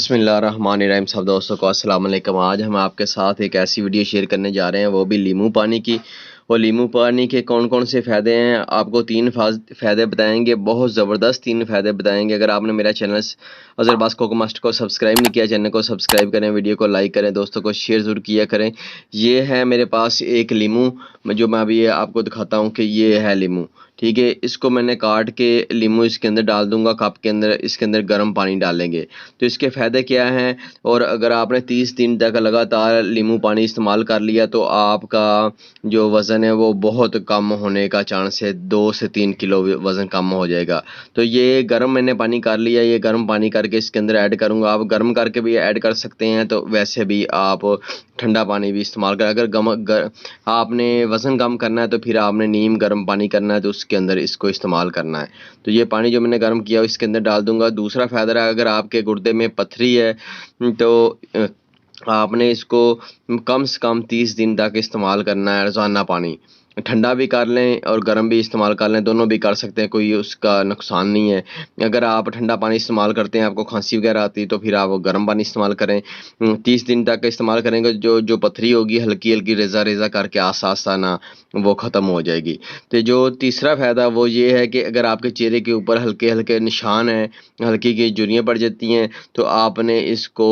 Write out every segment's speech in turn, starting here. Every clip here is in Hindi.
बिस्मिल्लाहिर्रहमानिर्रहीम। सब दोस्तों को अस्सलाम वालेकुम। आज हम आपके साथ एक ऐसी वीडियो शेयर करने जा रहे हैं, वो भी लीमू पानी की। और लीमू पानी के कौन कौन से फ़ायदे हैं, आपको 3 फ़ायदे बताएंगे। बहुत ज़बरदस्त 3 फ़ायदे बताएंगे। अगर आपने मेरा चैनल अज़रबास कोको मास्टर को सब्सक्राइब नहीं किया, चैनल को सब्सक्राइब करें, वीडियो को लाइक करें, दोस्तों को शेयर ज़रूर किया करें। ये है मेरे पास एक लीमू, जो मैं अभी आपको दिखाता हूँ कि ये है लीमू। ठीक है, इसको मैंने काट के लीमू इसके अंदर डाल दूंगा कप के अंदर। इसके अंदर गर्म पानी डालेंगे तो इसके फ़ायदे क्या हैं। और अगर आपने 30 दिन तक लगातार लीमू पानी इस्तेमाल कर लिया तो आपका जो वज़न है वो बहुत कम होने का चांस है। 2 से 3 किलो वज़न कम हो जाएगा। तो ये गर्म मैंने पानी कर लिया, ये गर्म पानी करके इसके अंदर ऐड करूँगा। आप गर्म करके भी ऐड कर सकते हैं, तो वैसे भी आप ठंडा पानी भी इस्तेमाल करें। अगर आपने वज़न कम करना है तो फिर आपने नीम गर्म पानी करना है, तो उसके अंदर इसको इस्तेमाल करना है। तो ये पानी जो मैंने गर्म किया इसके अंदर डाल दूंगा। दूसरा फ़ायदा है, अगर आपके गुर्दे में पथरी है तो आपने इसको कम से कम 30 दिन तक इस्तेमाल करना है। रोज़ाना पानी ठंडा भी कर लें और गर्म भी इस्तेमाल कर लें, दोनों भी कर सकते हैं, कोई उसका नुकसान नहीं है। अगर आप ठंडा पानी इस्तेमाल करते हैं, आपको खांसी वगैरह आती है, तो फिर आप गर्म पानी इस्तेमाल करें। 30 दिन तक इस्तेमाल करेंगे, जो पथरी होगी हल्की हल्की रेज़ा रेज़ा करके आस्ता आस्ता ना वो ख़त्म हो जाएगी। तो जो तीसरा फ़ायदा वो ये है कि अगर आपके चेहरे के ऊपर हल्के हल्के निशान हैं, हल्की की झुर्रियाँ पड़ जाती हैं, तो आपने इसको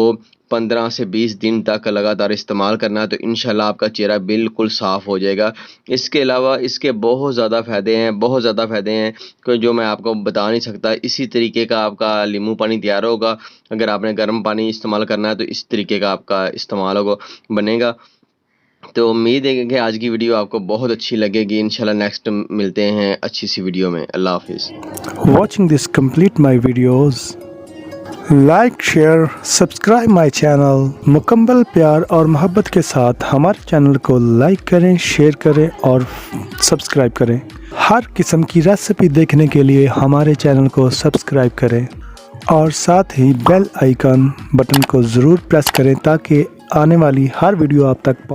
15 से 20 दिन तक लगातार इस्तेमाल करना है, तो इंशाल्लाह आपका चेहरा बिल्कुल साफ़ हो जाएगा। इसके अलावा इसके बहुत ज़्यादा फ़ायदे हैं, बहुत ज़्यादा फ़ायदे हैं कि जो मैं आपको बता नहीं सकता। इसी तरीके का आपका लीमू पानी तैयार होगा। अगर आपने गर्म पानी इस्तेमाल करना है तो इस तरीके का आपका इस्तेमाल होगा बनेगा। तो उम्मीद है कि आज की वीडियो आपको बहुत अच्छी लगेगी। इंशाल्लाह नेक्स्ट मिलते हैं अच्छी सी वीडियो में। अल्लाह हाफिज़। Watching this complete my videos, like share subscribe my channel. मुकम्मल प्यार और मोहब्बत के साथ हमारे चैनल को लाइक करें, शेयर करें और सब्सक्राइब करें। हर किस्म की रेसिपी देखने के लिए हमारे चैनल को सब्सक्राइब करें और साथ ही बेल आइकन बटन को ज़रूर प्रेस करें ताकि आने वाली हर वीडियो आप तक